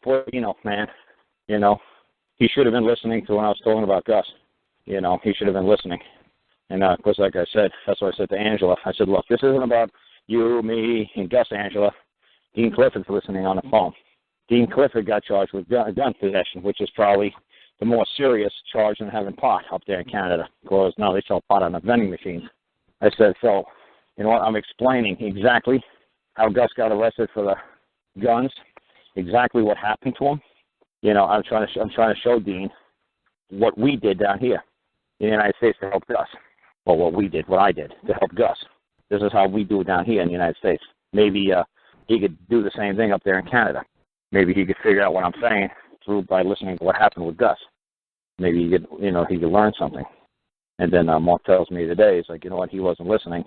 Poor Dino, man. He should have been listening to when I was talking about Gus. He should have been listening. And, of course, like I said, that's what I said to Angela. I said, look, this isn't about you, me, and Gus, Angela. Dean Clifford's listening on the phone. Dean Clifford got charged with gun possession, which is probably the more serious charge than having pot up there in Canada. Because now they sell pot on the vending machines. I said, so, you know what, I'm explaining exactly how Gus got arrested for the guns, exactly what happened to him. I'm trying to show Dean what we did down here in the United States to help Gus. Well, what I did to help Gus. This is how we do it down here in the United States. Maybe he could do the same thing up there in Canada. Maybe he could figure out what I'm saying by listening to what happened with Gus. Maybe he could learn something. And then Mark tells me today, he's like, you know what, he wasn't listening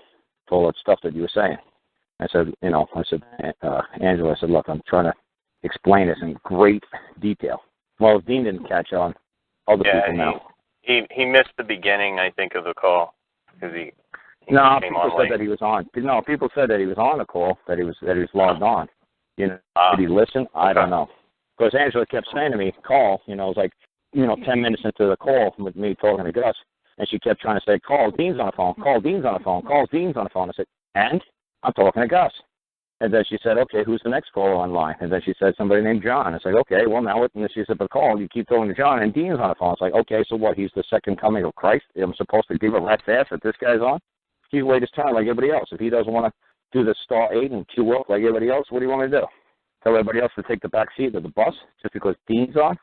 to all that stuff that you were saying. I said, Angela, I said, look, I'm trying to explain this in great detail. Well, if Dean didn't catch on, other people know. He missed the beginning, I think, of the call because he No, came people on said late. that he was on. No, people said that he was on the call, that he was logged on. Did he listen? I don't know. Because Angela kept saying to me, call, it was like, 10 minutes into the call with me talking to Gus, and she kept trying to say, call, Dean's on the phone, call, Dean's on the phone, call, Dean's on the phone. I said, and? I'm talking to Gus. And then she said, okay, who's the next caller online? And then she said, somebody named John. I said, okay, well, now, and she said, but call, you keep talking to John, and Dean's on the phone. It's like, okay, so what, he's the second coming of Christ? I'm supposed to give a rat fast that this guy's on? He's wait his turn like everybody else. If he doesn't want to do the star 8 and queue up like everybody else, what do you want me to do? Tell everybody else to take the back seat of the bus just because Dean's on?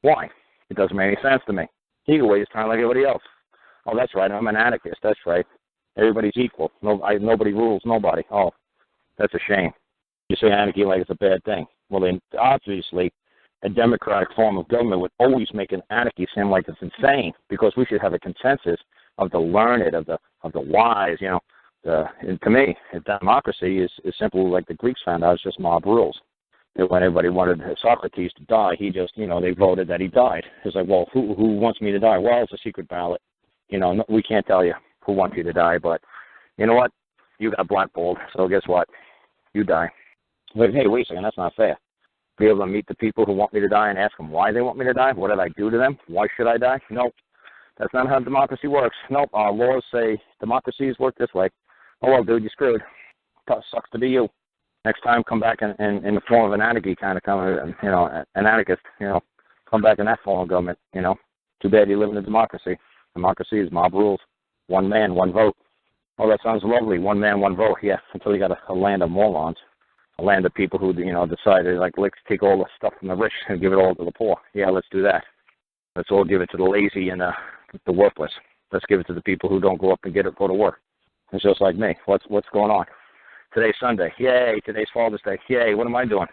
Why? It doesn't make any sense to me. He can wait his turn like everybody else. Oh, that's right, I'm an anarchist. That's right. Everybody's equal. Nobody rules nobody. Oh, that's a shame. You say anarchy like it's a bad thing. Well, then, obviously, a democratic form of government would always make an anarchy seem like it's insane because we should have a consensus of the learned, of the wise. And to me, a democracy is simple like the Greeks found out. It's just mob rules. When everybody wanted Socrates to die, he just, they voted that he died. It's like, well, who wants me to die? Well, it's a secret ballot. We can't tell you who wants you to die, but you know what? You got blackballed, so guess what? You die. But hey, wait a second, that's not fair. Be able to meet the people who want me to die and ask them why they want me to die. What did I do to them? Why should I die? Nope. That's not how democracy works. Nope. Our laws say democracies work this way. Oh, well, dude, you're screwed. Sucks to be you. Next time, come back in the form of an anarchy kind of, an anarchist, come back in that form of government, Too bad you live in a democracy. Democracy is mob rules. One man, one vote. Oh, that sounds lovely. One man, one vote. Yeah, until you got a land of morons. A land of people who, decided, like, let's take all the stuff from the rich and give it all to the poor. Yeah, let's do that. Let's all give it to the lazy and the worthless. Let's give it to the people who don't go up and go to work. It's just like me. What's going on? Today's Sunday. Yay. Today's Father's Day. Yay. What am I doing?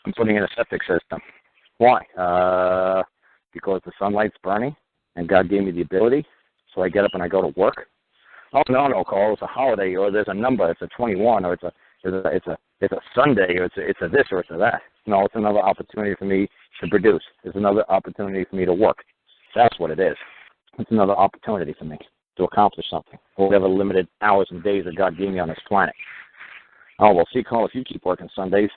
I'm putting in a septic system. Why? Because the sunlight's burning and God gave me the ability. So I get up and I go to work. Oh, no, Carl. It's a holiday or there's a number. It's a 21 or it's a Sunday or it's a this or it's a that. No, it's another opportunity for me to produce. It's another opportunity for me to work. That's what it is. It's another opportunity for me to accomplish something. Whatever limited hours and days that God gave me on this planet. Oh, well, see, Carl, if you keep working Sundays,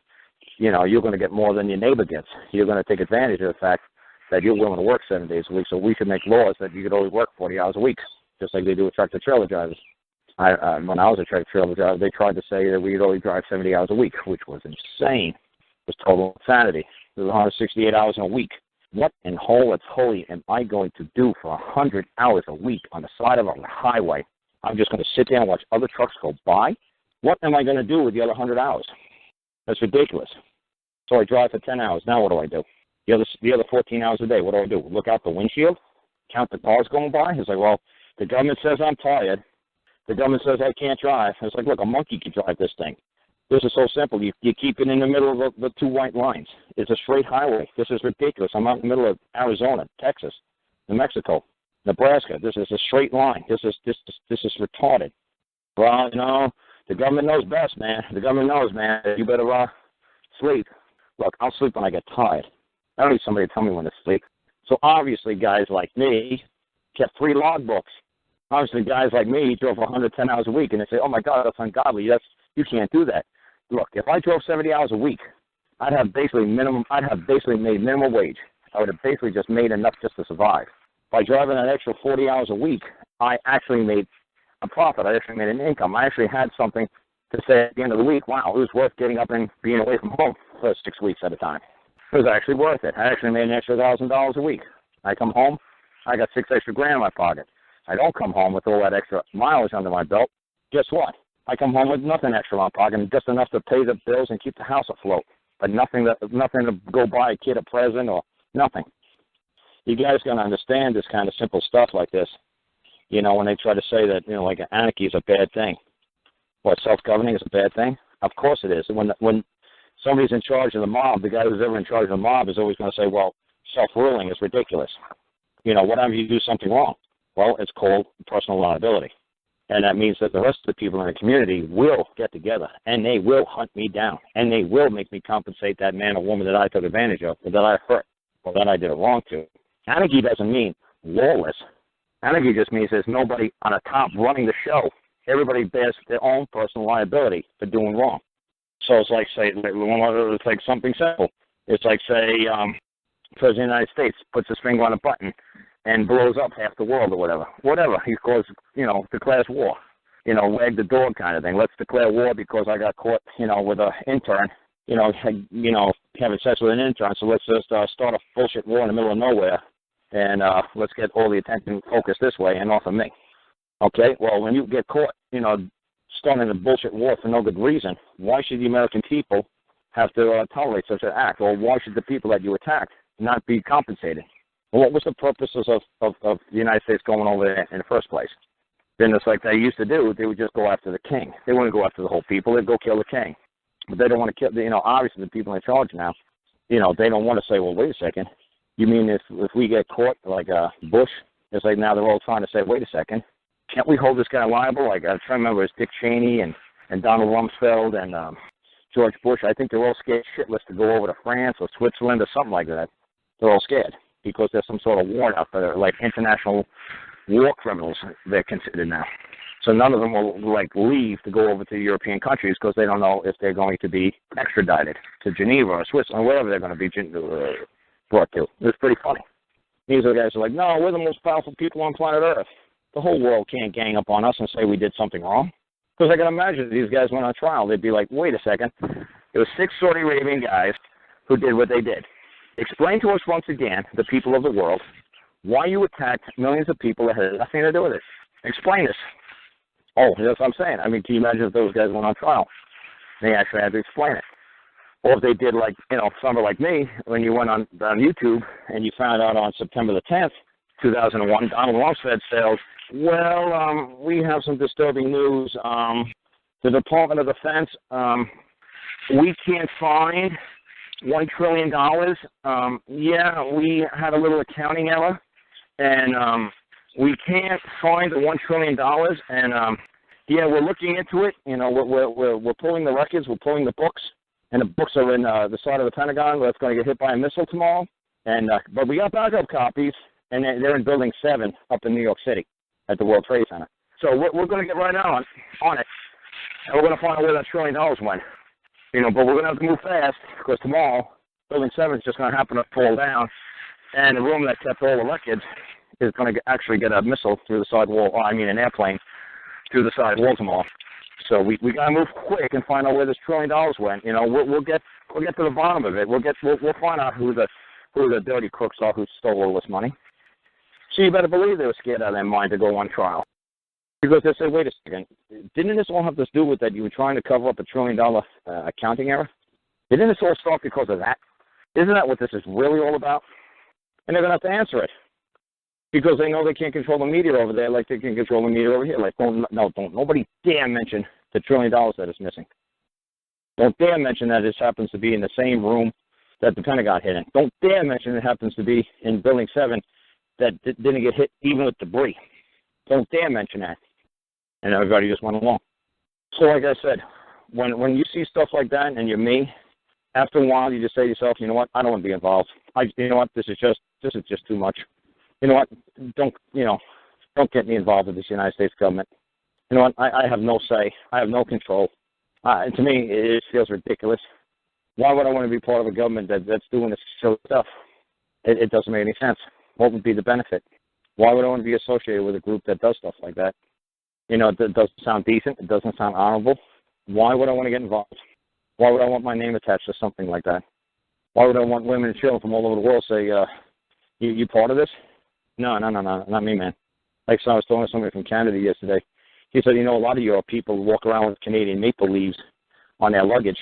you're going to get more than your neighbor gets. You're going to take advantage of the fact that you're willing to work 7 days a week, so we should make laws that you could only work 40 hours a week, just like they do with tractor-trailer drivers. When I was a tractor-trailer driver, they tried to say that we could only drive 70 hours a week, which was insane. It was total insanity. It was 168 hours in a week. What in holy holy am I going to do for 100 hours a week on the side of a highway? I'm just going to sit there and watch other trucks go by? What am I going to do with the other 100 hours? That's ridiculous. So I drive for 10 hours. Now what do? The other 14 hours a day, what do? Look out the windshield? Count the cars going by? It's like, well, the government says I'm tired. The government says I can't drive. It's like, look, a monkey can drive this thing. This is so simple. You keep it in the middle of the two white lines. It's a straight highway. This is ridiculous. I'm out in the middle of Arizona, Texas, New Mexico, Nebraska. This is a straight line. This is retarded. Well, the government knows best, man. The government knows, man. You better sleep. Look, I'll sleep when I get tired. I don't need somebody to tell me when to sleep. So obviously guys like me kept 3 logbooks. Obviously guys like me drove 110 hours a week, and they say, oh, my God, that's ungodly. You can't do that. Look, if I drove 70 hours a week, I'd have basically made minimum wage. I would have basically just made enough just to survive. By driving an extra 40 hours a week, I actually made a profit. I actually made an income. I actually had something to say at the end of the week, wow, it was worth getting up and being away from home for 6 weeks at a time. It was actually worth it. I actually made an extra $1,000 a week. I come home, I got $6 extra grand in my pocket. I don't come home with all that extra mileage under my belt. Guess what? I come home with nothing extra in my pocket, just enough to pay the bills and keep the house afloat, but nothing to go buy a kid a present or nothing. You guys got to understand this kind of simple stuff like this. You know, when they try to say that, you know, like anarchy is a bad thing, or self-governing is a bad thing, of course it is. When somebody's in charge of the mob, the guy who's ever in charge of the mob is always going to say, well, self-ruling is ridiculous. You know, whatever you do something wrong, well, it's called personal liability. And that means that the rest of the people in the community will get together, and they will hunt me down, and they will make me compensate that man or woman that I took advantage of, or that I hurt, or that I did it wrong to. Anarchy doesn't mean lawless. Anarchy just means there's nobody on the top running the show. Everybody bears their own personal liability for doing wrong. So it's like, say, it's like something simple. It's like, say, President of the United States puts his finger on a button and blows up half the world or whatever. Whatever. He calls, you know, declares war. You know, wag the dog kind of thing. Let's declare war because I got caught, you know, with an intern, having sex with an intern. So let's just start a bullshit war in the middle of nowhere, and let's get all the attention focused this way and off of me. Okay? Well, when you get caught, you know, starting a bullshit war for no good reason, why should the American people have to tolerate such an act? Or why should the people that you attacked not be compensated? Well, what was the purposes of the United States going over there in the first place? Then it's like they used to do, they would just go after the king. They wouldn't go after the whole people. They'd go kill the king. But they don't want to kill, you know, obviously the people in charge now, you know, they don't want to say, well, wait a second. You mean if we get caught like Bush, it's like now they're all trying to say, wait a second. Can't we hold this guy liable? Like, I'm trying to remember, it's Dick Cheney and Donald Rumsfeld and George Bush. I think they're all scared shitless to go over to France or Switzerland or something like that. They're all scared because there's some sort of warrant out there, like international war criminals they're considered now. So none of them will, like, leave to go over to European countries because they don't know if they're going to be extradited to Geneva or Switzerland or wherever they're going to be brought to. It's pretty funny. These other guys are like, no, we're the most powerful people on planet Earth. The whole world can't gang up on us and say we did something wrong. Because I can imagine if these guys went on trial, they'd be like, wait a second. It was 6 Saudi Arabian guys who did what they did. Explain to us once again, the people of the world, why you attacked millions of people that had nothing to do with it. Explain this. Oh, that's what I'm saying. I mean, can you imagine if those guys went on trial? They actually had to explain it. Or if they did like, you know, somebody like me, when you went on YouTube and you found out on September the 10th, 2001, Donald Rumsfeld said, well, we have some disturbing news. The Department of Defense, we can't find $1 trillion. Yeah, we had a little accounting error, and we can't find the $1 trillion. And yeah, we're looking into it. You know, we're pulling the records, we're pulling the books, and the books are in the side of the Pentagon that's going to get hit by a missile tomorrow. And but we got backup copies, and they're in Building 7 up in New York City at the World Trade Center. So we're going to get right on it, and we're going to find out where that $1 trillion went. You know, but we're going to have to move fast because tomorrow Building 7 is just going to happen to fall down, and the room that kept all the records is going to actually get a missile through the side wall. Or, I mean, an airplane through the side wall tomorrow. So we got to move quick and find out where this $1 trillion went. You know, we'll get to the bottom of it. We'll find out who the dirty crooks are who stole all this money. So you better believe they were scared out of their mind to go on trial. Because they said, wait a second, didn't this all have to do with that you were trying to cover up a $1 trillion accounting error? Didn't this all start because of that? Isn't that what this is really all about? And they're going to have to answer it. Because they know they can't control the media over there like they can control the media over here. Like, don't nobody dare mention the $1 trillion that is missing. Don't dare mention that this happens to be in the same room that the Pentagon hit in. Don't dare mention it happens to be in Building 7 that didn't get hit even with debris. Don't dare mention that. And everybody just went along. So like I said, when you see stuff like that and you're me, after a while you just say to yourself, you know what, I don't want to be involved. You know what, this is just too much. You know what, don't get me involved with this United States government. You know what, I have no say. I have no control. To me, it feels ridiculous. Why would I want to be part of a government that's doing this silly stuff? It doesn't make any sense. What would be the benefit? Why would I want to be associated with a group that does stuff like that? You know, it doesn't sound decent. It doesn't sound honorable. Why would I want to get involved? Why would I want my name attached to something like that? Why would I want women and children from all over the world say, you part of this? No, not me, man. Like, so I was talking to somebody from Canada yesterday. He said, you know, a lot of your people walk around with Canadian maple leaves on their luggage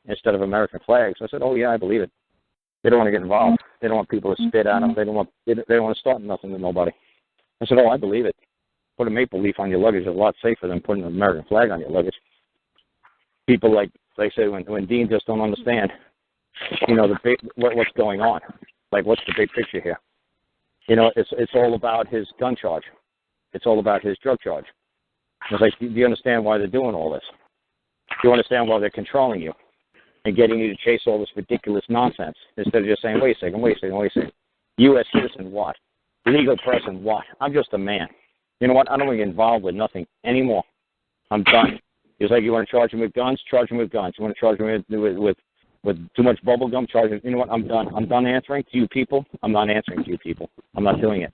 instead of American flags. I said, oh, yeah, I believe it. They don't want to get involved. They don't want people to spit at them. They don't want to start nothing to nobody. I said, oh, I believe it. Put a maple leaf on your luggage is a lot safer than putting an American flag on your luggage. People, like they say, when Dean just don't understand, you know, what's going on. Like, what's the big picture here? You know, it's all about his gun charge. It's all about his drug charge. It's like, do you understand why they're doing all this? Do you understand why they're controlling you and getting you to chase all this ridiculous nonsense instead of just saying, wait a second. U.S. citizen, what? Legal person, what? I'm just a man. You know what? I don't want to get involved with nothing anymore. I'm done. It's like, you want to charge him with guns? Charge him with guns. You want to charge him with too much bubble gum? Charge him. You know what? I'm done. I'm done answering to you people. I'm not answering to you people. I'm not doing it.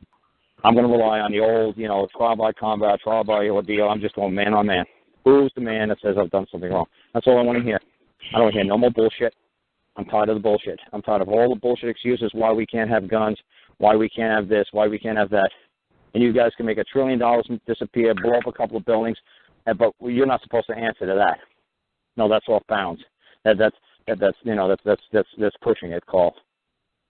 I'm going to rely on the old, you know, trial by combat, trial by ordeal. I'm just going man on man. Who's the man that says I've done something wrong? That's all I want to hear. I don't want to hear no more bullshit. I'm tired of the bullshit. I'm tired of all the bullshit excuses why we can't have guns, why we can't have this, why we can't have that. And you guys can make $1 trillion disappear, blow up a couple of buildings, but you're not supposed to answer to that. No, that's off bounds. That's pushing it, Carl.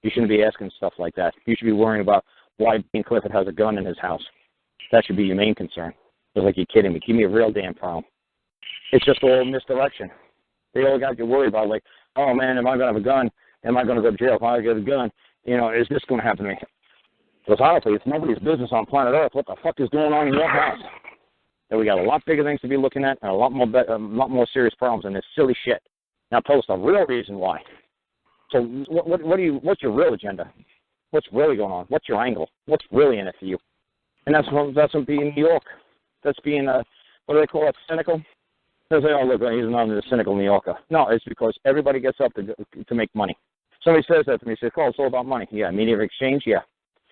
You shouldn't be asking stuff like that. You should be worrying about why Dean Clifford has a gun in his house. That should be your main concern. It's like, you're kidding me. Give me a real damn problem. It's just all misdirection. They all got you worried about, like, oh, man, am I going to have a gun? Am I going to go to jail if I get a gun? You know, is this going to happen to me? Because honestly, it's nobody's business on planet Earth what the fuck is going on in your house. And we got a lot bigger things to be looking at and a lot more serious problems than this silly shit. Now tell us the real reason why. So what's your real agenda? What's really going on? What's your angle? What's really in it for you? And that's what being New York. That's being, what do they call it, cynical? They'll say, oh, look, he's not a cynical New Yorker. No, it's because everybody gets up to make money. Somebody says that to me, says, oh, it's all about money. Yeah, medium of exchange, yeah.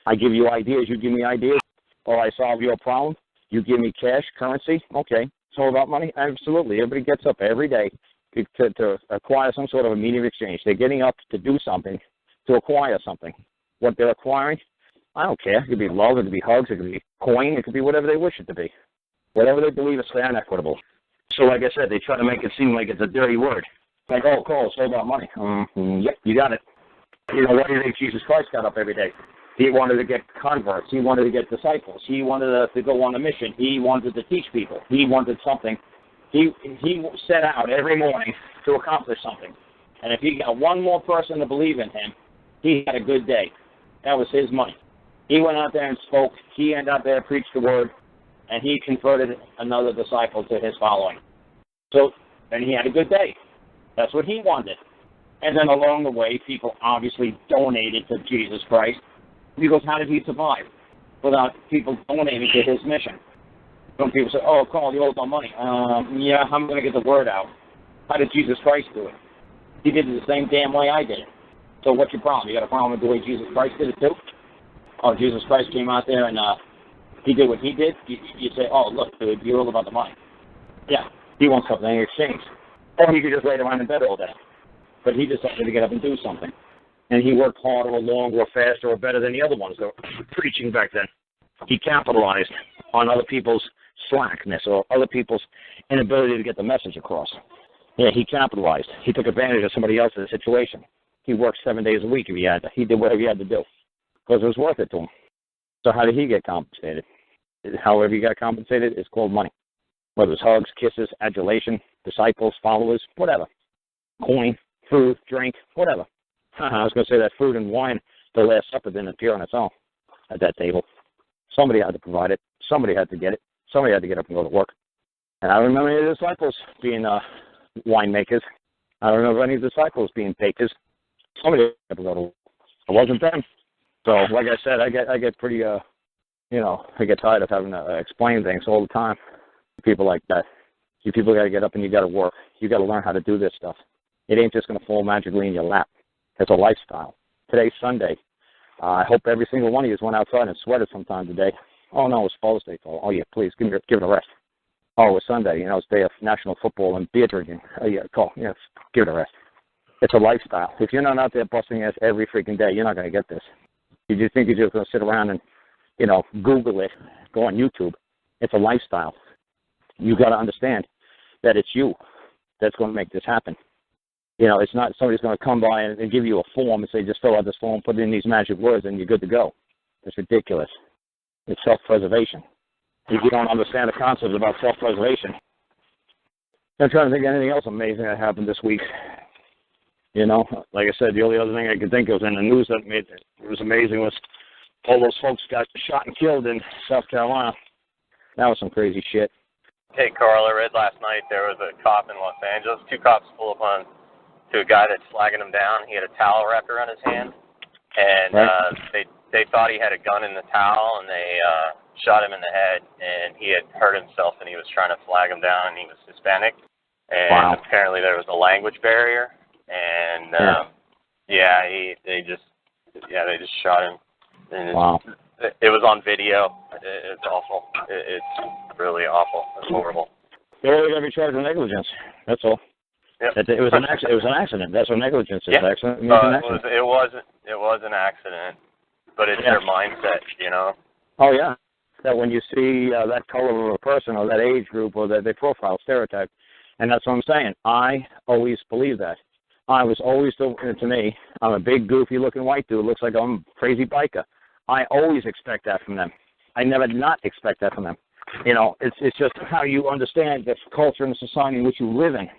I give you ideas, you give me ideas, or I solve your problem, you give me cash, currency, okay. It's all about money? Absolutely. Everybody gets up every day to acquire some sort of a medium of exchange. They're getting up to do something, to acquire something. What they're acquiring, I don't care. It could be love, it could be hugs, it could be coin, it could be whatever they wish it to be. Whatever they believe is fair and equitable. So like I said, they try to make it seem like it's a dirty word. Like, oh, Carl, it's all about money. Yep, you got it. You know, why do you think Jesus Christ got up every day? He wanted to get converts. He wanted to get disciples. He wanted to go on a mission. He wanted to teach people. He wanted something. He set out every morning to accomplish something. And if he got one more person to believe in him, he had a good day. That was his money. He went out there and spoke. He went out there and preached the word, and he converted another disciple to his following. So, and he had a good day. That's what he wanted. And then along the way, people obviously donated to Jesus Christ, because how did he survive without people donating to his mission? Some people say, oh, Carl, you owe no money. Yeah, I'm going to get the word out. How did Jesus Christ do it? He did it the same damn way I did it. So what's your problem? You got a problem with the way Jesus Christ did it too? Oh, Jesus Christ came out there and he did what he did? You say, oh, look, dude, you're all about the money. Yeah, he wants something in exchange. Or he could just lay around in bed all day. But he decided to get up and do something. And he worked harder or longer or faster or better than the other ones that were preaching back then. He capitalized on other people's slackness or other people's inability to get the message across. Yeah, he capitalized. He took advantage of somebody else's situation. He worked 7 days a week if he had to. He did whatever he had to do because it was worth it to him. So how did he get compensated? However he got compensated, it's called money. Whether it's hugs, kisses, adulation, disciples, followers, whatever. Coin, food, drink, whatever. I was going to say that food and wine, the Last Supper, didn't appear on its own at that table. Somebody had to provide it. Somebody had to get it. Somebody had to get up and go to work. And I don't remember any of the disciples being winemakers. I don't remember any disciples being bakers. Somebody had to go to work. It wasn't them. So, like I said, I get pretty, I get tired of having to explain things all the time to people like that. You people got to get up and you got to work. You got to learn how to do this stuff. It ain't just going to fall magically in your lap. It's a lifestyle. Today's Sunday. I hope every single one of you went outside and sweated sometime today. Oh, no, it's Father's Day. Oh, yeah, please, give it a rest. Oh, it's Sunday. It's day of national football and beer drinking. Oh, yeah, call. Yes, give it a rest. It's a lifestyle. If you're not out there busting ass every freaking day, you're not going to get this. You just think you're just going to sit around and, Google it, go on YouTube. It's a lifestyle. You got to understand that it's you that's going to make this happen. It's not somebody's going to come by and give you a form and say, just fill out this form, put in these magic words, and you're good to go. It's ridiculous. It's self-preservation. If you don't understand the concept about self-preservation, I'm trying to think of anything else amazing that happened this week. Like I said, the only other thing I could think of in the news that was amazing was all those folks got shot and killed in South Carolina. That was some crazy shit. Hey, Carl, I read last night there was a cop in Los Angeles. 2 cops pull up on to a guy that's flagging him down. He had a towel wrapped around his hand, and they thought he had a gun in the towel, and they shot him in the head, and he had hurt himself, and he was trying to flag him down, and he was Hispanic. And apparently there was a language barrier, and they just shot him. And it was on video. It's awful. It's really awful. It's horrible. They're only going to be charged with negligence. That's all. Yep. It was an accident. It was an accident. That's what negligence is. Yeah. Accident means an accident. It was an accident, but it's their mindset, Oh yeah, that when you see that color of a person or that age group or that they profile stereotype, and that's what I'm saying. I always believe that. I was always to me. I'm a big goofy looking white dude. Looks like I'm a crazy biker. I always expect that from them. I never not expect that from them. It's just how you understand the culture and the society in which you live in.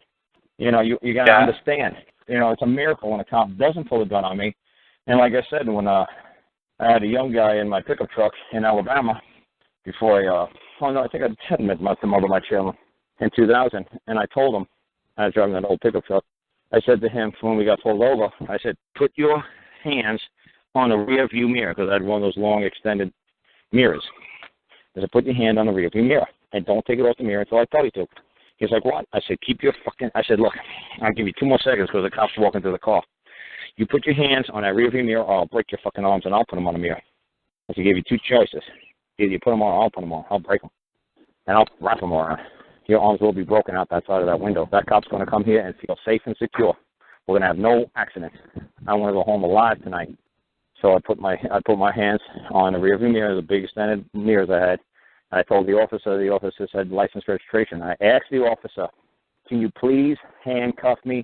You got to understand. It's a miracle when a cop doesn't pull a gun on me. And like I said, when I had a young guy in my pickup truck in Alabama before I think I had met him over my trailer in 2000. And I told him, I was driving that old pickup truck, I said to him when we got pulled over, I said, put your hands on the rear view mirror, because I had one of those long extended mirrors. I said, put your hand on the rear view mirror and don't take it off the mirror until I tell you to. He's like, what? I said, I said, look, I'll give you 2 more seconds because the cop's walking through the car. You put your hands on that rearview mirror or I'll break your fucking arms and I'll put them on the mirror. I said, give you 2 choices. Either you put them on or I'll put them on. I'll break them. And I'll wrap them around. Your arms will be broken out that side of that window. That cop's going to come here and feel safe and secure. We're going to have no accidents. I want to go home alive tonight. So I put my hands on the rearview mirror, the big extended mirrors I had. I told the officer said license registration. I asked the officer, can you please handcuff me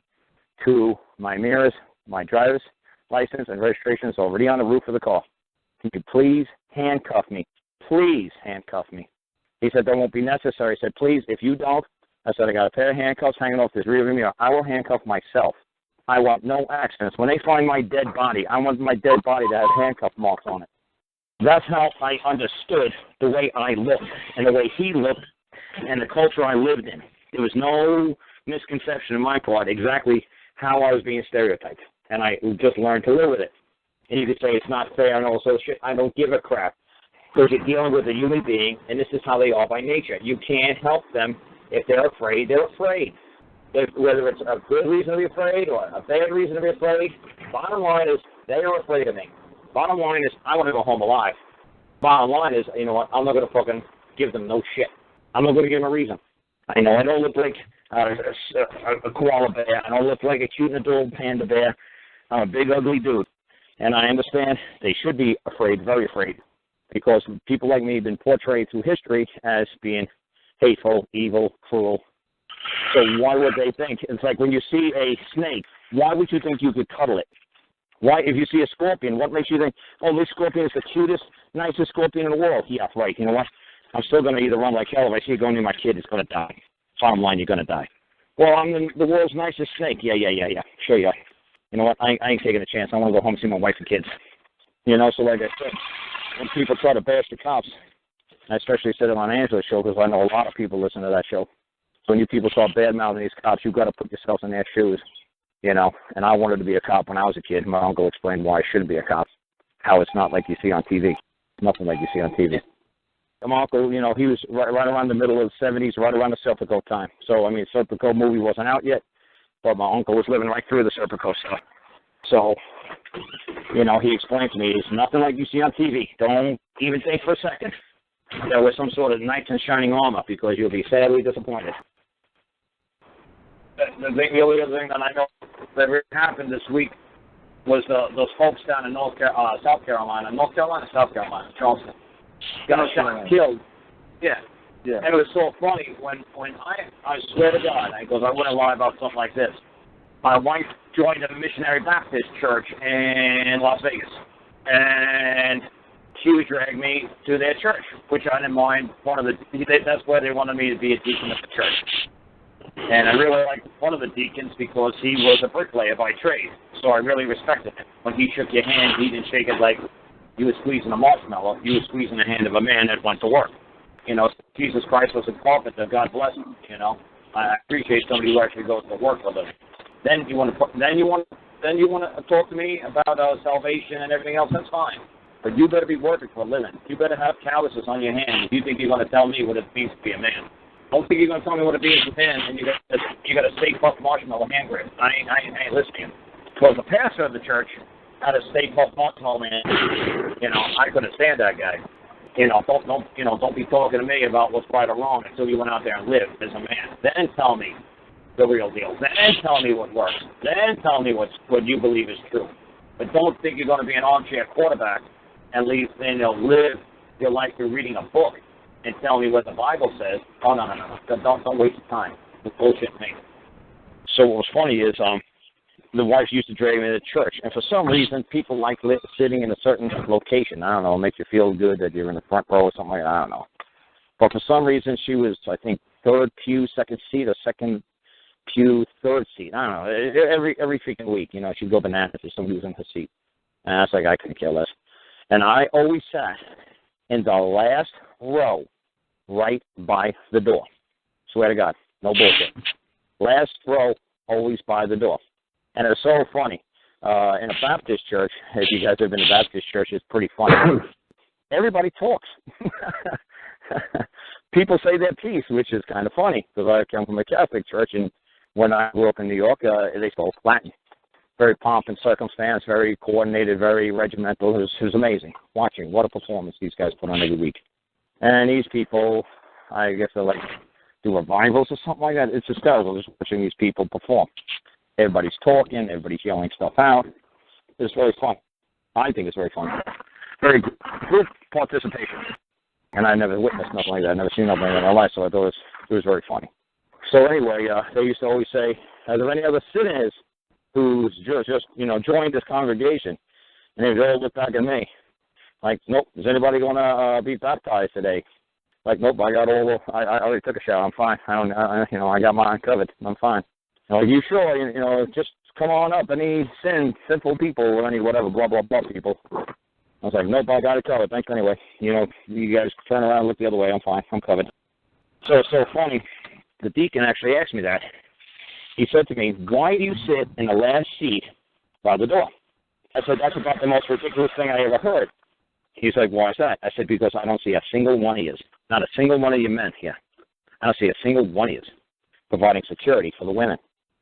to my mirrors, my driver's license and registration is already on the roof of the car. Can you please handcuff me? Please handcuff me. He said, that won't be necessary. I said, please, if you don't, I said, I got a pair of handcuffs hanging off this rearview mirror. I will handcuff myself. I want no accidents. When they find my dead body, I want my dead body to have handcuff marks on it. That's how I understood the way I looked and the way he looked and the culture I lived in. There was no misconception on my part exactly how I was being stereotyped. And I just learned to live with it. And you could say it's not fair and all sorts of shit. I don't give a crap. Because you're dealing with a human being, and this is how they are by nature. You can't help them. If they're afraid, they're afraid. Whether it's a good reason to be afraid or a bad reason to be afraid, bottom line is they are afraid of me. Bottom line is I want to go home alive. Bottom line is, you know what, I'm not going to fucking give them no shit. I'm not going to give them a reason. I know I don't look like a koala bear. I don't look like a cute and adorable panda bear. I'm a big, ugly dude. And I understand they should be afraid, very afraid, because people like me have been portrayed through history as being hateful, evil, cruel. So why would they think? It's like when you see a snake, why would you think you could cuddle it? Why, if you see a scorpion, what makes you think, oh, this scorpion is the cutest, nicest scorpion in the world? Yeah, right. You know what? I'm still going to either run like hell. If I see it going near my kid, it's going to die. Bottom line, you're going to die. Well, I'm the world's nicest snake. Yeah. Sure you are. You know what? I ain't taking a chance. I want to go home and see my wife and kids. You know, so like I said, when people try to bash the cops, I especially said it on Angela's show because I know a lot of people listen to that show. So when you people start bad-mouthing these cops, you've got to put yourselves in their shoes, you know. And I wanted to be a cop when I was a kid. My uncle explained why I shouldn't be a cop, how it's not like you see on TV. Nothing like you see on TV. My uncle, you know, he was right around the middle of the 70s, right around the Serpico time. So, I mean, Serpico movie wasn't out yet. but my uncle was living right through the Serpico stuff. So, you know, he explained to me, it's nothing like you see on TV. Don't even think for a second there was some sort of knights in shining armor, because you'll be sadly disappointed. The only other thing that I know that really happened this week was those folks down in South Carolina, Charleston, got shot, killed. Yeah. And it was so funny when I swear to God, I wouldn't lie about something like this. My wife joined a missionary Baptist church in Las Vegas, and she would drag me to their church, which I didn't mind. That's where they wanted me to be a deacon at the church. And I really liked one of the deacons because he was a bricklayer by trade, so I really respected him. When he shook your hand, he didn't shake it like you were squeezing a marshmallow. You were squeezing the hand of a man that went to work. You know, Jesus Christ was a carpenter. God bless him. You know, I appreciate somebody who actually goes to work with us. Then you want to talk to me about salvation and everything else. That's fine, but you better be working for a living. You better have calluses on your hand if you think you're going to tell me what it means to be a man. Don't think you're going to tell me what it means to be a man, and you got a Stay Puft Marshmallow hand grip. I ain't listening. Because the pastor of the church had a Stay Puft Marshmallow man. You know, I couldn't stand that guy. You know, don't be talking to me about what's right or wrong until you went out there and lived as a man. Then tell me the real deal. Then tell me what works. Then tell me what you believe is true. But don't think you're going to be an armchair quarterback and live your life through reading a book and tell me what the Bible says. Oh, no. Don't waste your time. It's bullshit me. So what was funny is the wife used to drag me to church, and for some reason, people like sitting in a certain location. I don't know, it makes you feel good that you're in the front row or something like that. I don't know. But for some reason, she was, I think, third pew, second seat, or second pew, third seat. I don't know. Every freaking week, you know, she'd go bananas if somebody was in her seat. And I was like, I couldn't care less. And I always sat in the last row, right by the door. Swear to God, no bullshit. Last row, always by the door. And it's so funny. In a Baptist church, if you guys have been to Baptist church, it's pretty funny. Everybody talks. People say their piece, which is kind of funny, because I come from a Catholic church, and when I grew up in New York, they spoke Latin. Very pomp and circumstance, very coordinated, very regimental. It was amazing. Watching, what a performance these guys put on every week. And these people, I guess they like do revivals or something like that. It's hysterical just watching these people perform. Everybody's talking, everybody's yelling stuff out. It's very fun. I think it's very fun. Very good participation. And I never witnessed nothing like that. I've never seen nothing like that in my life, so I thought it was very funny. So anyway, they used to always say, are there any other sinners who's just joined this congregation? And they would all look back at me. Like, nope, is anybody going to be baptized today? Like, nope, I already took a shower. I'm fine. I got mine covered. I'm fine. Are you sure? Just come on up. Any sinful people or any whatever, blah, blah, blah people. I was like, nope, I got it covered. Thanks anyway. You guys turn around and look the other way. I'm fine. I'm covered. So it's so funny. The deacon actually asked me that. He said to me, why do you sit in the last seat by the door? I said, that's about the most ridiculous thing I ever heard. He's like, why is that? I said, because I don't see a single one of you. Not a single one of you men here. I don't see a single one of you providing security for the women.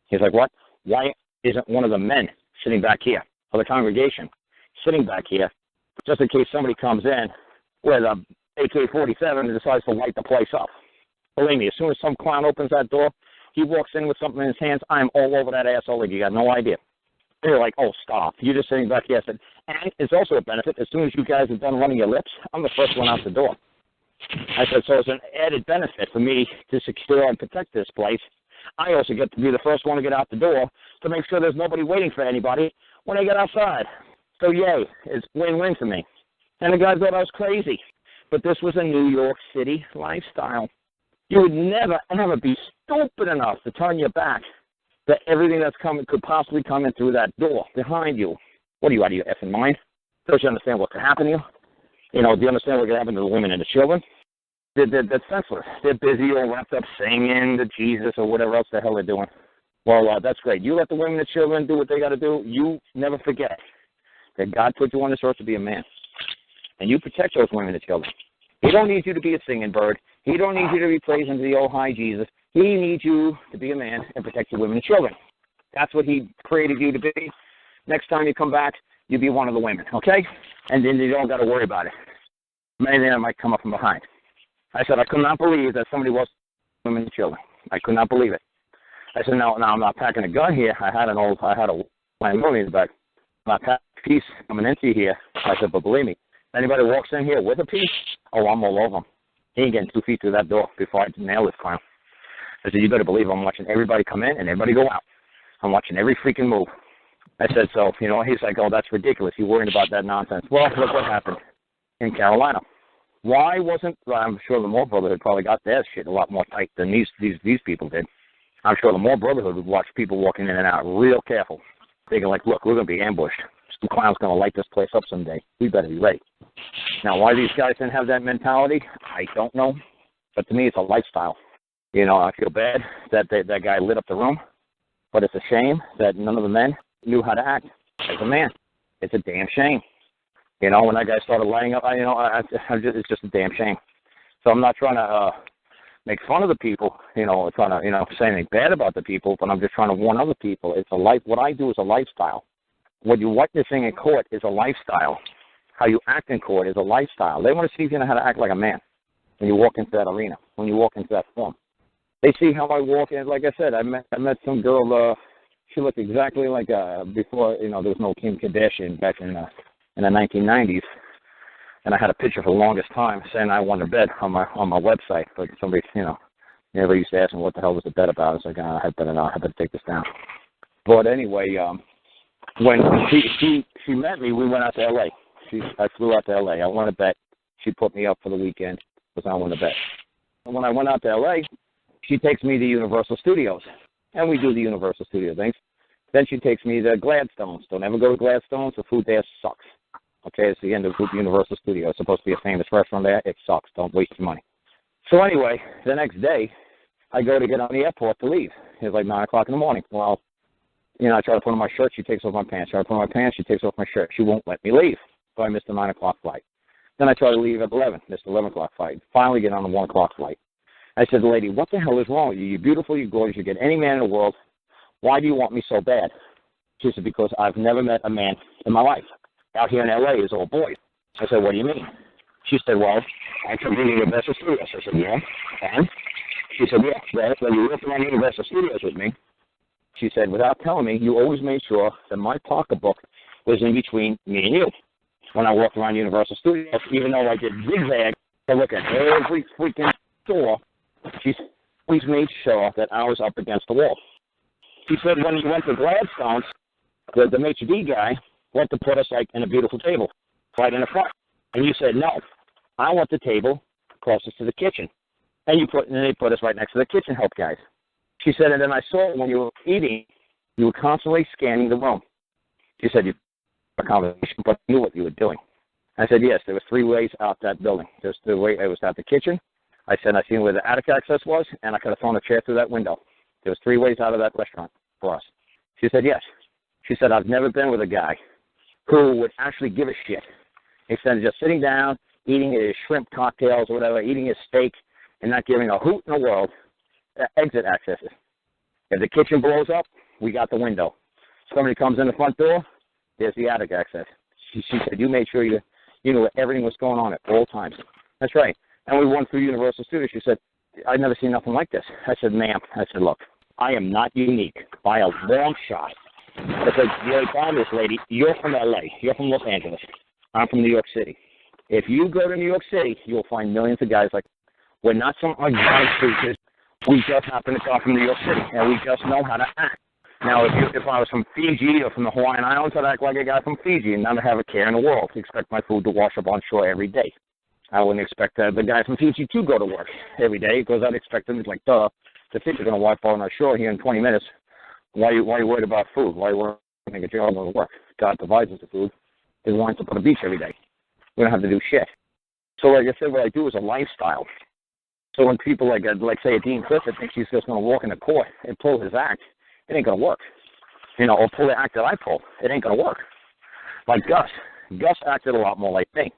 He's like, what? Why isn't one of the men sitting back here, or the congregation sitting back here, just in case somebody comes in with a AK-47 and decides to light the place up? Believe me, as soon as some clown opens that door, he walks in with something in his hands, I'm all over that asshole like you got no idea. They're like, oh, stop. You're just sitting back here. I said, and it's also a benefit. As soon as you guys are done running your lips, I'm the first one out the door. I said, so it's an added benefit for me to secure and protect this place. I also get to be the first one to get out the door to make sure there's nobody waiting for anybody when they get outside. So, yay, it's win-win for me. And the guy thought I was crazy. But this was a New York City lifestyle. You would never, ever be stupid enough to turn your back that everything that's coming could possibly come in through that door behind you. What are you, out of your effing mind? Don't you understand what could happen to you? Do you understand what could happen to the women and the children? They're senseless. They're busy or wrapped up singing to Jesus or whatever else the hell they're doing. Well, that's great. You let the women and the children do what they got to do. You never forget that God put you on this earth to be a man. And you protect those women and children. He don't need you to be a singing bird. He don't need you to be praising the oh, hi, Jesus. He needs you to be a man and protect your women and children. That's what he created you to be. Next time you come back, you be one of the women, okay? And then you don't got to worry about it. Maybe I might come up from behind. I said, I could not believe that somebody was women and children. I could not believe it. I said, no, I'm not packing a gun here. I had a movie in the back. I'm not packing a piece coming into here. I said, but believe me, if anybody walks in here with a piece, oh, I'm all over them. He ain't getting 2 feet through that door before I nail this clown. I said, you better believe I'm watching everybody come in and everybody go out. I'm watching every freaking move. I said, so, he's like, oh, that's ridiculous. You're worrying about that nonsense. Well, look what happened in Carolina. Why wasn't, I'm sure the Moore Brotherhood probably got their shit a lot more tight than these people did. I'm sure the Moore Brotherhood would watch people walking in and out real careful. Thinking like, look, we're going to be ambushed. Some clown's going to light this place up someday. We better be ready. Now, why these guys didn't have that mentality, I don't know. But to me, it's a lifestyle. I feel bad that that guy lit up the room. But it's a shame that none of the men knew how to act as a man. It's a damn shame. When that guy started lighting up, it's just a damn shame. So I'm not trying to make fun of the people, trying to, say anything bad about the people, but I'm just trying to warn other people. It's a life. What I do is a lifestyle. What you're witnessing in court is a lifestyle. How you act in court is a lifestyle. They want to see if you know how to act like a man when you walk into that arena, when you walk into that form. They see how I walk in. Like I said, I met some girl. She looked exactly like before. There was no Kim Kardashian back in the 1990s, and I had a picture for the longest time saying I won a bet on my website. But somebody, everybody used to ask me what the hell was the bet about. I was like, I had better take this down. But anyway, when she met me, we went out to L.A. I flew out to L.A. I won a bet. She put me up for the weekend because I won a bet. And when I went out to L.A., she takes me to Universal Studios, and we do the Universal Studio things. Then she takes me to Gladstone's. Don't ever go to Gladstone's. The food there sucks. Okay, it's the end of Universal Studios. It's supposed to be a famous restaurant there. It sucks. Don't waste your money. So anyway, the next day, I go to get on the airport to leave. It's like 9 o'clock in the morning. Well, I try to put on my shirt. She takes off my pants. Try to put on my pants. She takes off my shirt. She won't let me leave. So I missed the 9 o'clock flight. Then I try to leave at 11. Missed the 11 o'clock flight. Finally get on the 1 o'clock flight. I said to the lady, what the hell is wrong with you? You're beautiful. You're gorgeous. You get any man in the world. Why do you want me so bad? She said, because I've never met a man in my life. Out here in L.A. is all boys. I said, what do you mean? She said, well, I come to Universal Studios. I said, yeah. And? She said, yeah. When you went to Universal Studios with me, she said, without telling me, you always made sure that my pocketbook was in between me and you. When I walked around Universal Studios, even though I did zigzag to look at every freaking store, she always made sure that I was up against the wall. She said when you went to Gladstone's, the maitre d' guy went to put us like in a beautiful table right in the front. And you said, no, I want the table closest to the kitchen. And they put us right next to the kitchen help guys. She said, and then I saw when you were eating, you were constantly scanning the room. She said, you had a conversation, but you knew what you were doing. I said, yes, there was 3 ways out that building. There's the way it was out the kitchen. I said, I seen where the attic access was, and I could have thrown a chair through that window. There was 3 ways out of that restaurant for us. She said, yes. She said, I've never been with a guy who would actually give a shit instead of just sitting down, eating his shrimp cocktails or whatever, eating his steak, and not giving a hoot in the world exit accesses. If the kitchen blows up, we got the window. Somebody comes in the front door, there's the attic access. She said, you made sure you knew everything was going on at all times. That's right. And we went through Universal Studios. She said, I've never seen nothing like this. I said, ma'am. I said, look, I am not unique by a long shot. I said, the only problem is, lady, you're from L.A. You're from Los Angeles. I'm from New York City. If you go to New York City, you'll find millions of guys like, we're not some exotic creatures. We just happen to come from New York City, and we just know how to act. Now, if I was from Fiji or from the Hawaiian Islands, I'd act like a guy from Fiji and not have a care in the world. Expect my food to wash up on shore every day. I wouldn't expect the guy from Fiji to go to work every day because I'd expect them to like, the fish are going to wipe out on our shore here in 20 minutes. Why are you worried about food? Why are you worried about a job or work? God provides us the food. He wants to put a beach every day. We don't have to do shit. So like I said, what I do is a lifestyle. So when people like say a Dean Clifford thinks he's just going to walk into court and pull his act, it ain't going to work. Or pull the act that I pull, it ain't going to work. Like Gus. Gus acted a lot more like me.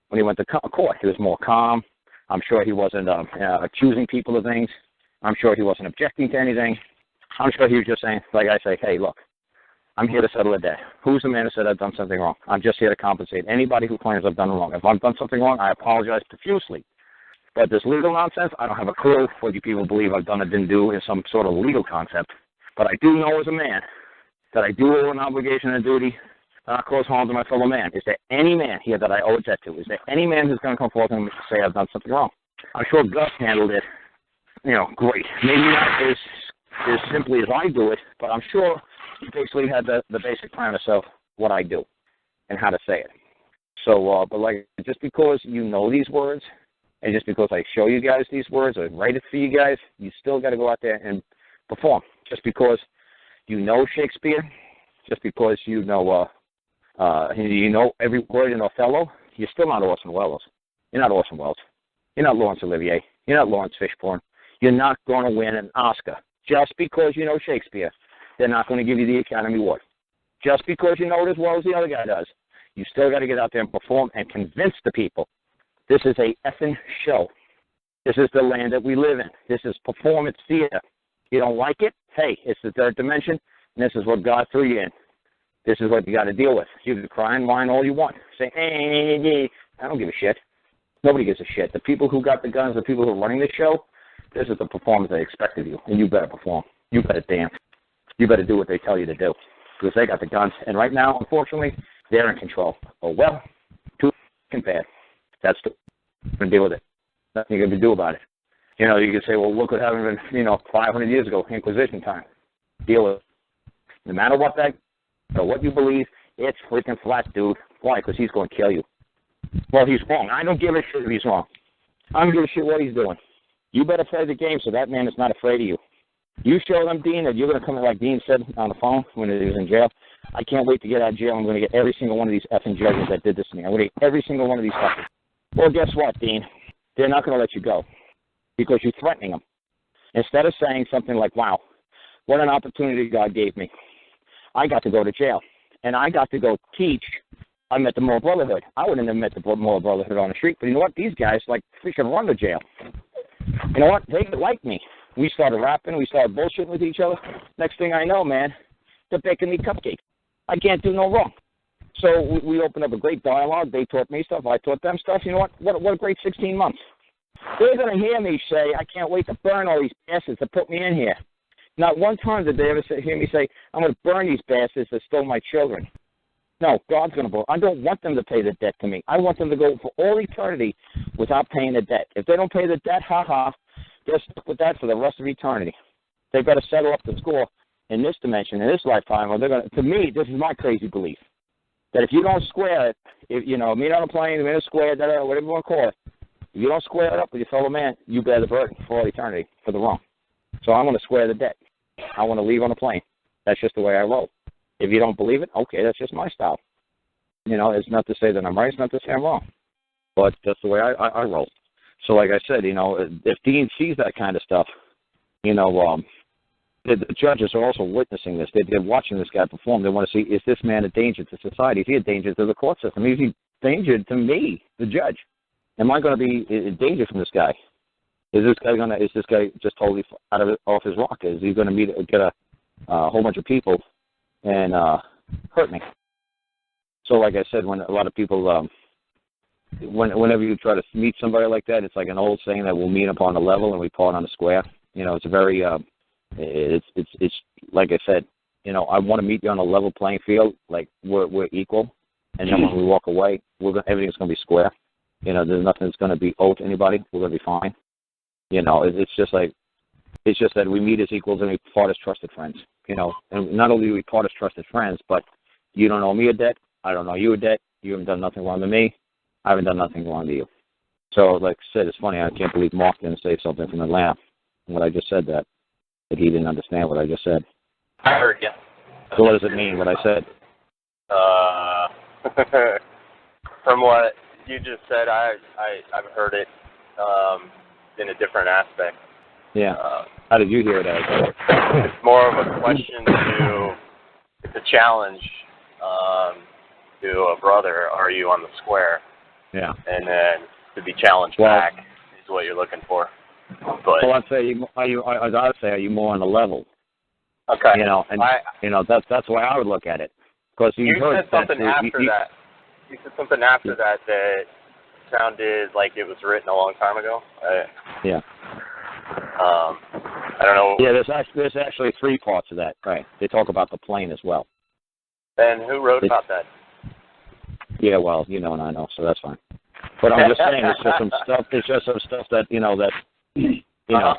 When he went to court, he was more calm. I'm sure he wasn't accusing people of things. I'm sure he wasn't objecting to anything. I'm sure he was just saying, like I say, hey, look, I'm here to settle a debt. Who's the man who said I've done something wrong? I'm just here to compensate anybody who claims I've done wrong. If I've done something wrong, I apologize profusely. But this legal nonsense, I don't have a clue what you people believe I've done or didn't do in some sort of legal concept. But I do know as a man that I do owe an obligation and a duty to not cause harm to my fellow man. Is there any man here that I owe a debt to? Is there any man who's going to come forward and say I've done something wrong? I'm sure Gus handled it, great. Maybe not as simply as I do it, but I'm sure he basically had the basic premise of what I do and how to say it. So, but like, just because you know these words, and just because I show you guys these words or write it for you guys, you still got to go out there and perform. Just because you know Shakespeare, just because you know every word in Othello, you're still not Orson Welles. You're not Orson Welles. You're not Laurence Olivier. You're not Lawrence Fishburne. You're not going to win an Oscar. Just because you know Shakespeare, they're not going to give you the Academy Award. Just because you know it as well as the other guy does, you still got to get out there and perform and convince the people. This is a effing show. This is the land that we live in. This is performance theater. You don't like it? Hey, it's the third dimension, and this is what God threw you in. This is what you got to deal with. You can cry and whine all you want. Say, hey, I don't give a shit. Nobody gives a shit. The people who got the guns, the people who are running the show, this is the performance they expect of you, and you better perform. You better dance. You better do what they tell you to do, because they got the guns. And right now, unfortunately, they're in control. Oh, well, too bad. That's the going to deal with it. Nothing you can do about it. You can say, well, look what happened, 500 years ago, Inquisition time. Deal with it. No matter what what you believe, it's freaking flat, dude. Why? Because he's going to kill you. Well, he's wrong. I don't give a shit if he's wrong. I don't give a shit what he's doing. You better play the game so that man is not afraid of you. You show them, Dean, that you're going to come in like Dean said on the phone when he was in jail. I can't wait to get out of jail. I'm going to get every single one of these effing judges that did this to me. I'm going to get every single one of these fuckers. Well, guess what, Dean? They're not going to let you go because you're threatening them. Instead of saying something like, wow, what an opportunity God gave me. I got to go to jail, and I got to go teach. I met the Moral Brotherhood. I wouldn't have met the Moral Brotherhood on the street, but you know what? These guys, freaking run to jail. You know what? They like me. We started rapping. We started bullshitting with each other. Next thing I know, man, they're baking me cupcakes. I can't do no wrong. So we opened up a great dialogue. They taught me stuff. I taught them stuff. You know what? What a great 16 months. They're going to hear me say, I can't wait to burn all these bastards that put me in here. Not one time did they ever hear me say, I'm going to burn these bastards that stole my children. No, God's going to burn. I don't want them to pay the debt to me. I want them to go for all eternity without paying the debt. If they don't pay the debt, they're stuck with that for the rest of eternity. They better settle up the score in this dimension, in this lifetime, or they're going to me, this is my crazy belief. That if you don't square it, meet on a plane, meet on a square, whatever you want to call it, if you don't square it up with your fellow man, you bear the burden for all eternity for the wrong. So I want to square the debt. I want to leave on a plane. That's just the way I roll. If you don't believe it, okay, that's just my style. It's not to say that I'm right, it's not to say I'm wrong. But that's the way I roll. So like I said, if Dean sees that kind of stuff, the judges are also witnessing this. They're watching this guy perform. They want to see, is this man a danger to society? Is he a danger to the court system? Is he a danger to me, the judge? Am I going to be in danger from this guy? Is this guy just totally off his rocker? Is he going to get a whole bunch of people and hurt me? So like I said, when a lot of people, whenever you try to meet somebody like that, it's like an old saying that we'll meet up on the level and we part on the square. It's a very, it's like I said, I want to meet you on a level playing field, like we're equal, and then when we walk away, everything's going to be square. There's nothing that's going to be owed to anybody. We're going to be fine. It's just that we meet as equals and we part as trusted friends. And not only do we part as trusted friends, but you don't owe me a debt. I don't owe you a debt. You haven't done nothing wrong to me. I haven't done nothing wrong to you. So, like I said, it's funny. I can't believe Mark didn't say something from Atlanta when I just said that he didn't understand what I just said. I heard you. So what does it mean, what I said? From what you just said, I've heard it in a different aspect. Yeah. How did you hear it as? It's more of a question it's a challenge to a brother. Are you on the square? Yeah. And then to be challenged back is what you're looking for. But I'd say, are you more on the level? Okay. That's the way I would look at it. Because you said something after that. You said something after that sounded like it was written a long time ago. Yeah. I don't know. Yeah, there's actually 3 parts of that. Right. They talk about the plane as well. And who wrote about that? Yeah, well, you know and I know, so that's fine. But I'm just saying, it's just some stuff. It's just some stuff that It's wow.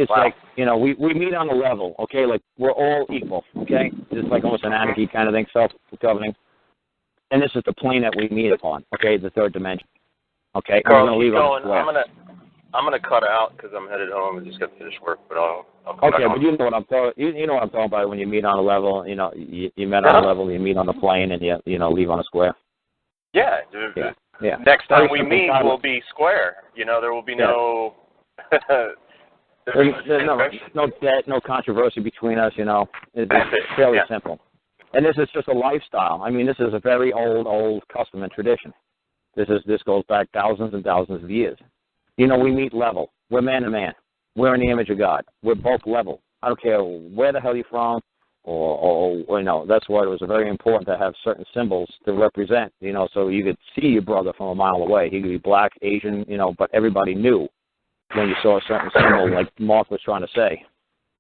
like, we meet on a level, okay? Like, we're all equal, okay? It's like almost an anarchy kind of thing, self-governing. And this is the plane that we meet upon, okay? The 3rd dimension, okay? Carl, I'm going I'm gonna cut out because I'm headed home and just got to finish work. But I'll come back okay, on. but you know what I'm talking. You know what I'm talking about when you meet on a level. You met on a level. You meet on a plane, and you leave on a square. Yeah. Yeah. Next time we meet, we'll be square. There will be no. There's no debt, no controversy between us. It's fairly simple. And this is just a lifestyle. I mean, this is a very old custom and tradition. This goes back thousands and thousands of years. We meet level. We're man to man. We're in the image of God. We're both level. I don't care where the hell you're from, or no. That's why it was very important to have certain symbols to represent. So you could see your brother from a mile away. He could be black, Asian, but everybody knew when you saw a certain symbol, like Mark was trying to say,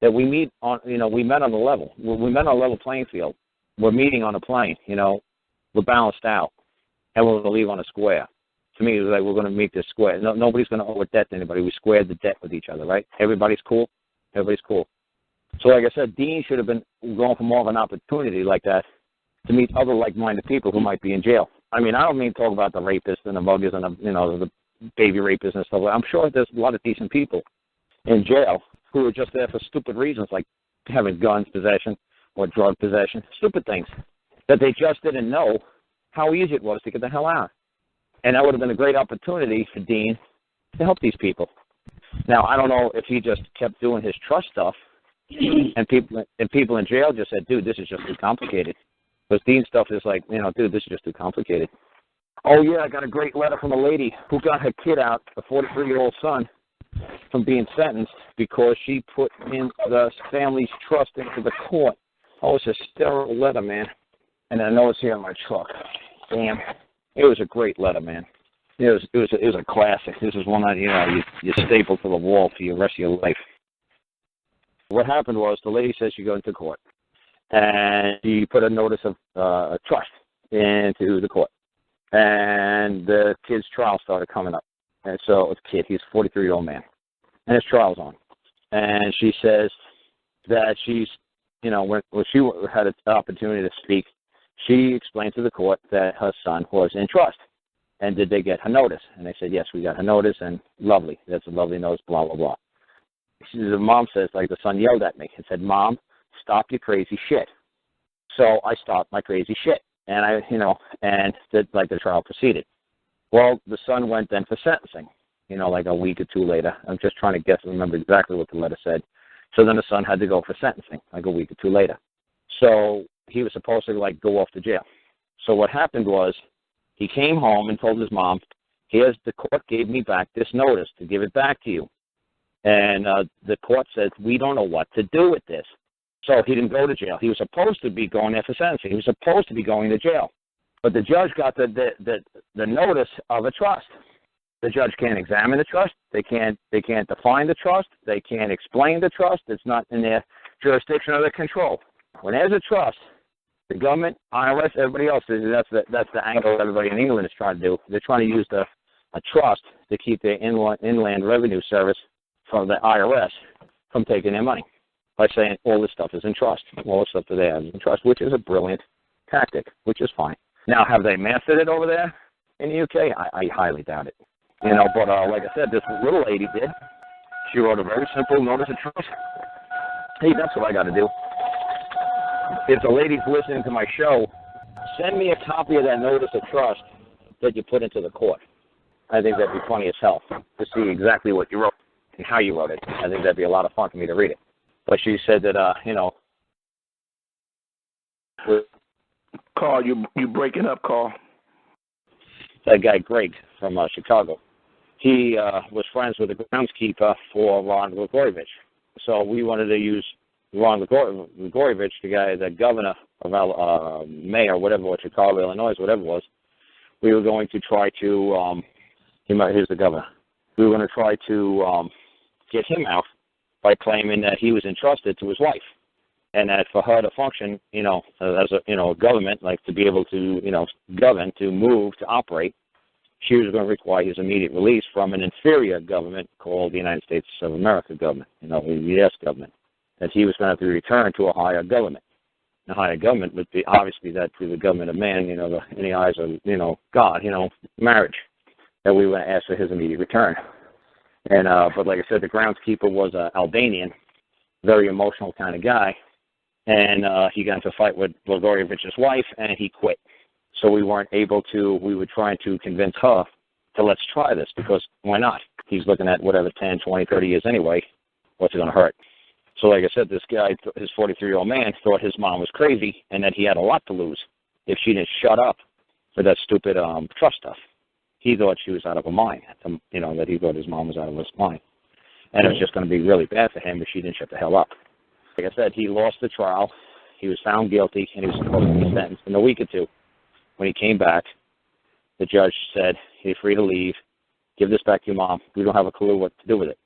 that we meet on. We met on the level. We met on a level playing field. We're meeting on a plane. We're balanced out, and we're going to leave on a square. To me, it was like we're going to meet this square. Nobody's going to owe a debt to anybody. We squared the debt with each other, right? Everybody's cool. Everybody's cool. So, like I said, Dean should have been going for more of an opportunity like that to meet other like-minded people who might be in jail. I mean, I don't mean talk about the rapists and the muggers and the baby rapists and stuff. I'm sure there's a lot of decent people in jail who are just there for stupid reasons, like having guns possession or drug possession, stupid things that they just didn't know how easy it was to get the hell out. And that would have been a great opportunity for Dean to help these people. Now, I don't know if he just kept doing his trust stuff, and people in jail just said, dude, this is just too complicated. Because Dean's stuff is like, dude, this is just too complicated. Oh, yeah, I got a great letter from a lady who got her kid out, a 43-year-old son, from being sentenced because she put in the family's trust into the court. Oh, it's a sterile letter, man. And I know it's here in my truck. Damn. It was a great letter, man. It was a classic. This is one that you staple to the wall for the rest of your life. What happened was the lady said she go into court, and she put a notice of trust into the court, and the kid's trial started coming up. And so it's a kid. He's a 43-year-old man, and his trial's on. And she says that she's, when she had an opportunity to speak, she explained to the court that her son was in trust. And did they get her notice? And they said, yes, we got her notice, and lovely. That's a lovely notice, blah, blah, blah. The mom says, like, the son yelled at me and said, Mom, stop your crazy shit. So I stopped my crazy shit. And the trial proceeded. Well, the son went then for sentencing, like a week or two later. I'm just trying to remember exactly what the letter said. So then the son had to go for sentencing, like a week or two later. So he was supposed to, go off to jail. So what happened was he came home and told his mom, the court gave me back this notice to give it back to you. And the court said, we don't know what to do with this. So he didn't go to jail. He was supposed to be going there for sentencing. He was supposed to be going to jail. But the judge got the notice of a trust. The judge can't examine the trust. They can't define the trust. They can't explain the trust. It's not in their jurisdiction or their control. When there's a trust, the government, IRS, everybody else, that's the angle everybody in England is trying to do. They're trying to use a trust to keep their inland revenue service from the IRS from taking their money by saying all this stuff is in trust. All this stuff that they have is in trust, which is a brilliant tactic, which is fine. Now, have they mastered it over there in the UK? I highly doubt it. But like I said, this little lady did. She wrote a very simple notice of trust. Hey, that's what I got to do. If the lady's listening to my show, send me a copy of that notice of trust that you put into the court. I think that'd be funny as hell to see exactly what you wrote and how you wrote it. I think that'd be a lot of fun for me to read it. But she said that, Carl, you breaking up, Carl. That guy Greg from Chicago. He was friends with the groundskeeper for Ron Blagojevich. So we wanted to use Ron Blagojevich, the governor of mayor, whatever it was, Chicago, Illinois, whatever it was, we were going to try to, here's the governor, we were going to try to get him out by claiming that he was entrusted to his wife, and that for her to function, as a government, like to be able to, govern, to move, to operate, she was going to require his immediate release from an inferior government called the United States of America government, the U.S. government, that he was going to have to return to a higher government. The higher government would be obviously that to the government of man, in the eyes of, God, marriage, that we would ask for his immediate return. And but like I said, the groundskeeper was an Albanian, very emotional kind of guy, and he got into a fight with Blagojevich's wife, and he quit. So we weren't able to. We were trying to convince her to let's try this, because why not? He's looking at whatever 10, 20, 30 years anyway. What's it going to hurt? So like I said, this guy, his 43-year-old man, thought his mom was crazy and that he had a lot to lose if she didn't shut up for that stupid trust stuff. He thought she was out of her mind, that he thought his mom was out of his mind. And it was just going to be really bad for him if she didn't shut the hell up. Like I said, he lost the trial. He was found guilty, and he was supposed to be sentenced in a week or two. When he came back, the judge said, you're free to leave. Give this back to your mom. We don't have a clue what to do with it.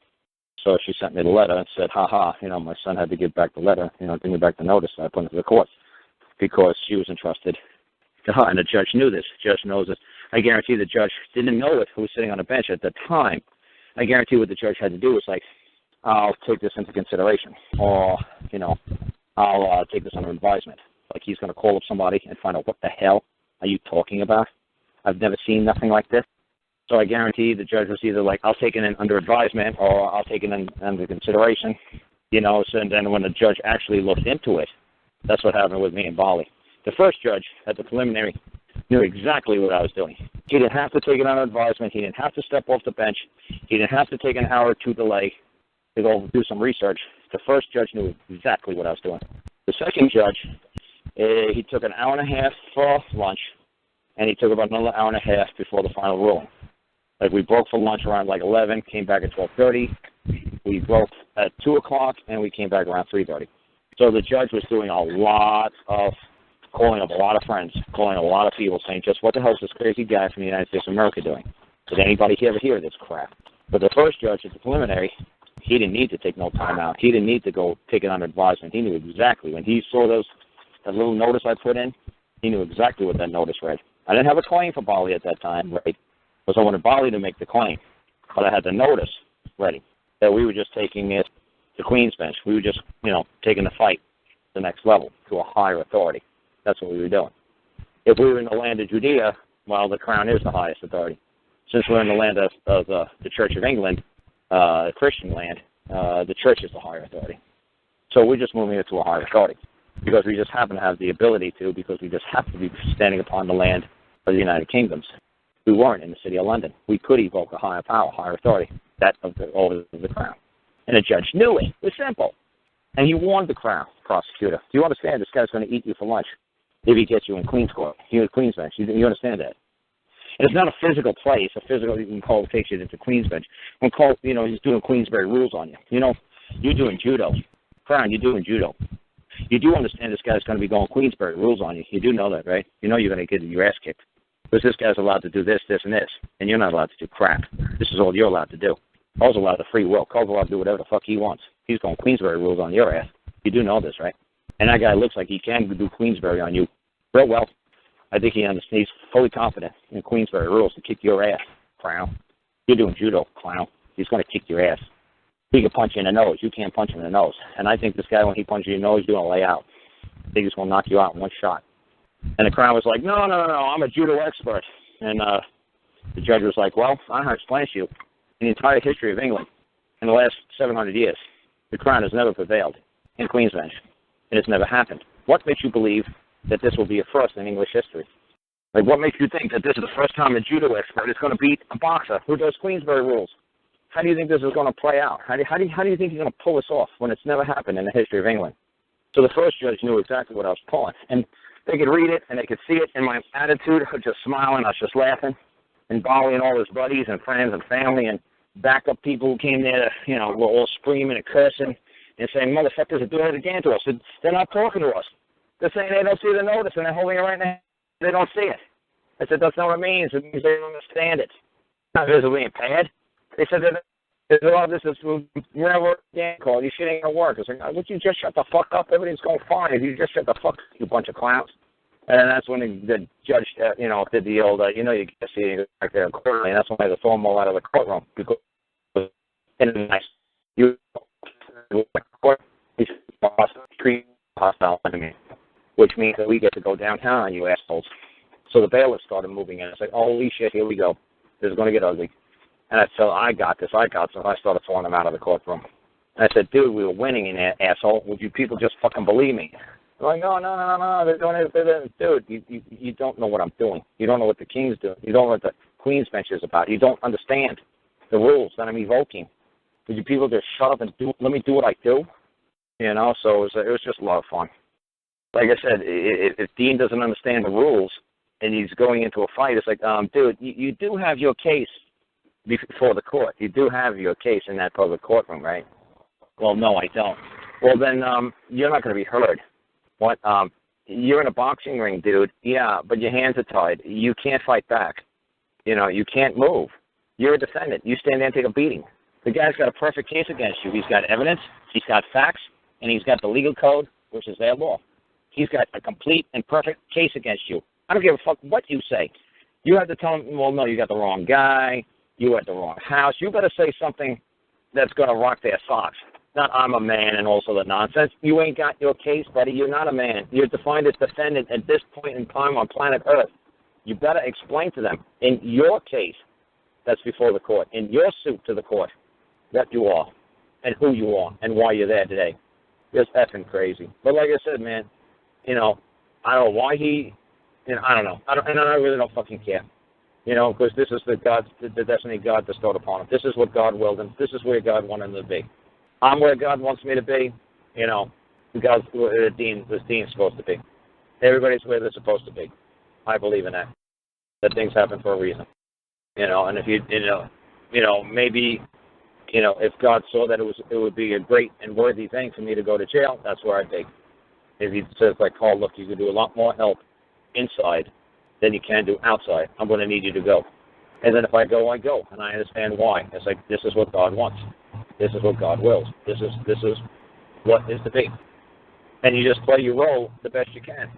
So she sent me the letter and said, my son had to give back the letter, give me back the notice. I put it to the court because she was entrusted to her. And the judge knew this. The judge knows this. I guarantee the judge didn't know it, who was sitting on the bench at the time. I guarantee what the judge had to do was like, I'll take this into consideration, or, I'll take this under advisement. Like he's going to call up somebody and find out what the hell are you talking about? I've never seen nothing like this. So I guarantee the judge was either like, I'll take it in under advisement, or I'll take it in under consideration. So, and then when the judge actually looked into it, that's what happened with me in Bali. The first judge at the preliminary knew exactly what I was doing. He didn't have to take it under advisement. He didn't have to step off the bench. He didn't have to take an hour or two delay to go do some research. The first judge knew exactly what I was doing. The second judge, he took an hour and a half for lunch, and he took about another hour and a half before the final ruling. Like we broke for lunch around like 11, came back at 12:30. We broke at 2 o'clock, and we came back around 3:30. So the judge was doing a lot of calling up a lot of friends, calling a lot of people, saying, just what the hell is this crazy guy from the United States of America doing? Did anybody ever hear this crap? But the first judge at the preliminary, he didn't need to take no time out. He didn't need to go take it under advisement. He knew exactly. When he saw that little notice I put in, he knew exactly what that notice read. I didn't have a claim for Bali at that time, right? Because I wanted Bali to make the claim. But I had the notice ready that we were just taking it to Queen's Bench. We were just, taking the fight to the next level, to a higher authority. That's what we were doing. If we were in the land of Judea, well, the crown is the highest authority. Since we're in the land of the Church of England, Christian land, the church is the higher authority. So we're just moving it to a higher authority because we just happen to have the ability to, because we just have to be standing upon the land of the United Kingdoms. We weren't in the city of London. We could evoke a higher power, higher authority, that of the crown. And the judge knew it. It was simple. And he warned the crown prosecutor. Do you understand this guy's going to eat you for lunch if he gets you in Queen's Court, Queen's Bench? You understand that? And it's not a physical place. You can call it takes you into Queen's Bench. When he's doing Queensberry rules on you. You're doing judo. Crown, you're doing judo. You do understand this guy's going to be going Queensberry rules on you. You do know that, right? You know you're going to get your ass kicked. Because this guy's allowed to do this, this, and this. And you're not allowed to do crap. This is all you're allowed to do. Carl's allowed the free will. Carl's allowed to do whatever the fuck he wants. He's going Queensberry rules on your ass. You do know this, right? And that guy looks like he can do Queensberry on you real well. I think he understands. He's fully confident in Queensberry rules to kick your ass, clown. You're doing judo, clown. He's going to kick your ass. He can punch you in the nose. You can't punch him in the nose. And I think this guy, when he punches you in the nose, he's going to lay out. I think he's going to knock you out in one shot. And the crown was like, no, I'm a judo expert. And the judge was like, well, I have to explain to you, in the entire history of England, in the last 700 years, the crown has never prevailed in Queen's Bench. And it's never happened. What makes you believe that this will be a first in English history? Like, what makes you think that this is the first time a judo expert is going to beat a boxer who does Queensberry rules? How do you think this is going to play out? How do you think he's going to pull this off when it's never happened in the history of England? So the first judge knew exactly what I was pulling. And they could read it, and they could see it in my attitude. I was just smiling. I was just laughing. And Bali and all his buddies and friends and family and backup people who came there, were all screaming and cursing. and saying, motherfuckers are doing it again to us. They're not talking to us. They're saying they don't see the notice, and they're holding it right now. They don't see it. I said, that's not what it means. It means they don't understand it. It's not visibly impaired. They said, this is never again call. You shit ain't going to work. I was like, would you just shut the fuck up? Everything's going fine. If you just shut the fuck up, you bunch of clowns. And then that's when the judge, did the old, you can see it right there clearly, and that's when they had to throw them all out of the courtroom. Because hostile enemy, which means that we get to go downtown, you assholes. So the bailiff started moving in. It's like, holy shit, here we go. This is going to get ugly. And I said, I got this. So I started throwing them out of the courtroom. And I said, dude, we were winning in asshole. Would you people just fucking believe me? They're like, no. They're doing it. Dude, you don't know what I'm doing. You don't know what the King's doing. You don't know what the Queen's bench is about. You don't understand the rules that I'm evoking. Would you people just shut up and let me do what I do? So it was just a lot of fun. Like I said, if Dean doesn't understand the rules and he's going into a fight, it's like, dude, you do have your case before the court. You do have your case in that public courtroom, right? Well, no, I don't. Well, then you're not going to be heard. What? You're in a boxing ring, dude. Yeah, but your hands are tied. You can't fight back. You can't move. You're a defendant. You stand there and take a beating. The guy's got a perfect case against you. He's got evidence, he's got facts, and he's got the legal code, which is their law. He's got a complete and perfect case against you. I don't give a fuck what you say. You have to tell him, well, no, you got the wrong guy, you at the wrong house. You better say something that's going to rock their socks. Not I'm a man and also the nonsense. You ain't got your case, buddy. You're not a man. You're defined as defendant at this point in time on planet Earth. You better explain to them in your case that's before the court, in your suit to the court, that you are and who you are and why you're there today. Just effing crazy. But like I said, man, I don't know why he, I don't know. I really don't fucking care. Because this is the destiny God bestowed upon him. This is what God willed him. This is where God wanted him to be. I'm where God wants me to be. God's where Dean's supposed to be. Everybody's where they're supposed to be. I believe in that. That things happen for a reason. And if maybe, if God saw that it would be a great and worthy thing for me to go to jail, that's where I'd be. If he says, like, Carl, look, you can do a lot more help inside than you can do outside. I'm going to need you to go. And then if I go, I go. And I understand why. It's like, this is what God wants. This is what God wills. This is what is to be. And you just play your role the best you can.